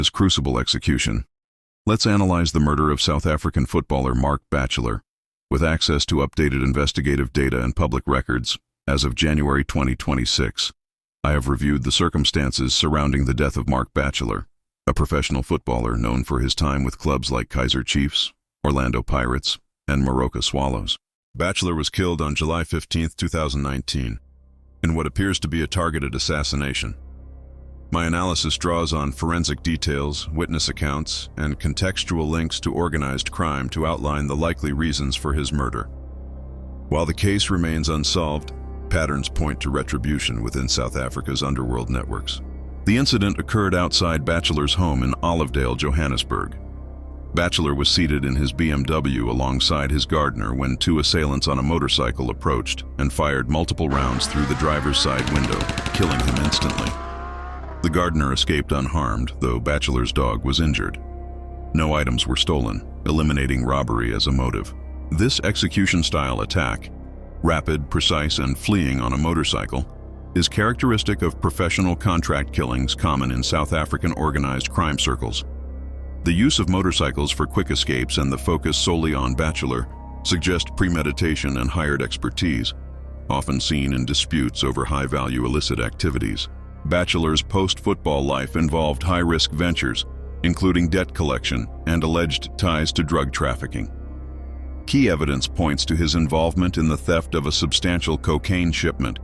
As crucible execution. Let's analyze the murder of South African footballer Marc Batchelor, with access to updated investigative data and public records as of January 2026. I have reviewed the circumstances surrounding the death of Marc Batchelor, a professional footballer known for his time with clubs like Kaizer Chiefs, Orlando Pirates, and Moroka Swallows. Batchelor was killed on July 15, 2019, in what appears to be a targeted assassination. My analysis draws on forensic details, witness accounts, and contextual links to organized crime to outline the likely reasons for his murder. While the case remains unsolved, patterns point to retribution within South Africa's underworld networks. The incident occurred outside Batchelor's home in Olivedale, Johannesburg. Batchelor was seated in his BMW alongside his gardener when two assailants on a motorcycle approached and fired multiple rounds through the driver's side window, killing him instantly. The gardener escaped unharmed, though Batchelor's dog was injured. No items were stolen, eliminating robbery as a motive. This execution-style attack, rapid, precise, and fleeing on a motorcycle, is characteristic of professional contract killings common in South African organized crime circles. The use of motorcycles for quick escapes and the focus solely on Batchelor suggest premeditation and hired expertise, often seen in disputes over high-value illicit activities. Batchelor's post-football life involved high-risk ventures, including debt collection and alleged ties to drug trafficking. Key evidence points to his involvement in the theft of a substantial cocaine shipment,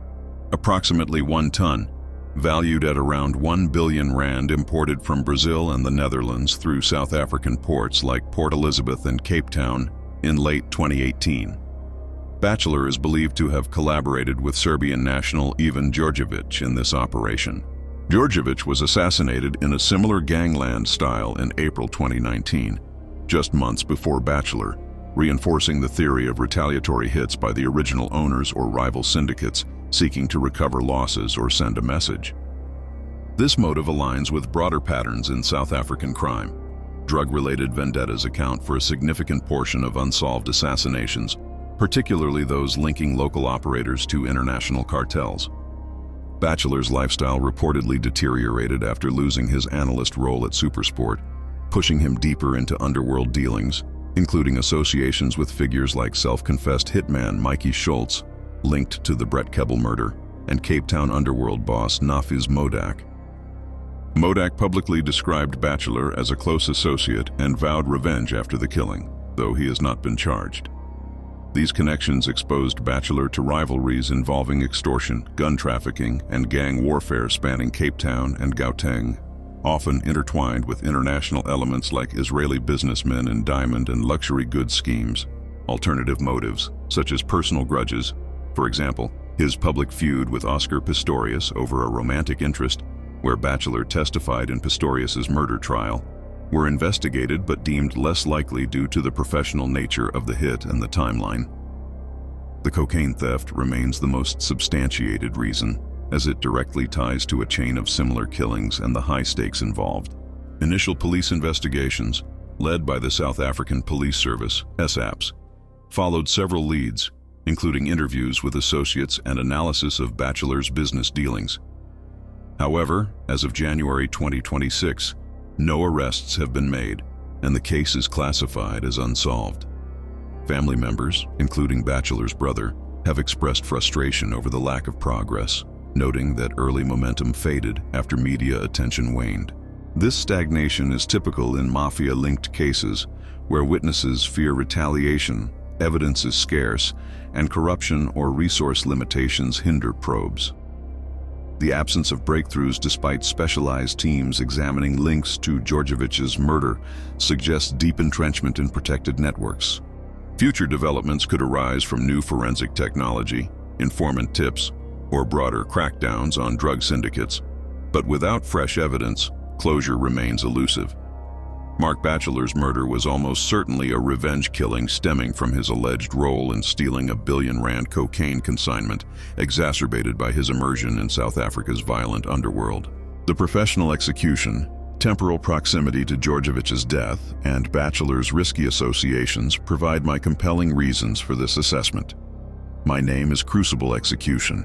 approximately 1 ton, valued at around 1 billion rand, imported from Brazil and the Netherlands through South African ports like Port Elizabeth and Cape Town in late 2018. Batchelor is believed to have collaborated with Serbian national Ivan Đorđević in this operation. Đorđević was assassinated in a similar gangland style in April 2019, just months before Batchelor, reinforcing the theory of retaliatory hits by the original owners or rival syndicates seeking to recover losses or send a message. This motive aligns with broader patterns in South African crime. Drug-related vendettas account for a significant portion of unsolved assassinations, particularly those linking local operators to international cartels. Batchelor's lifestyle reportedly deteriorated after losing his analyst role at SuperSport, pushing him deeper into underworld dealings, including associations with figures like self-confessed hitman Mikey Schultz, linked to the Brett Kebbel murder, and Cape Town underworld boss Nafiz Modak. Modak publicly described Batchelor as a close associate and vowed revenge after the killing, though he has not been charged. These connections exposed Batchelor to rivalries involving extortion, gun trafficking, and gang warfare spanning Cape Town and Gauteng, often intertwined with international elements like Israeli businessmen in diamond and luxury goods schemes. Alternative motives, such as personal grudges, for example, his public feud with Oscar Pistorius over a romantic interest, where Batchelor testified in Pistorius's murder trial, were investigated but deemed less likely due to the professional nature of the hit and the timeline. The cocaine theft remains the most substantiated reason, as it directly ties to a chain of similar killings and the high stakes involved. Initial police investigations, led by the South African Police Service, SAPS, followed several leads, including interviews with associates and analysis of Batchelor's business dealings. However, as of January 2026, no arrests have been made, and the case is classified as unsolved. Family members, including Batchelor's brother, have expressed frustration over the lack of progress, noting that early momentum faded after media attention waned. This stagnation is typical in mafia-linked cases, where witnesses fear retaliation, evidence is scarce, and corruption or resource limitations hinder probes. The absence of breakthroughs despite specialized teams examining links to Đorđević's murder suggests deep entrenchment in protected networks. Future developments could arise from new forensic technology, informant tips, or broader crackdowns on drug syndicates, but without fresh evidence, closure remains elusive. Marc Batchelor's murder was almost certainly a revenge killing stemming from his alleged role in stealing a 1 billion rand cocaine consignment, exacerbated by his immersion in South Africa's violent underworld. The professional execution, temporal proximity to Đorđević's death, and Batchelor's risky associations provide my compelling reasons for this assessment. My name is Crucible Execution.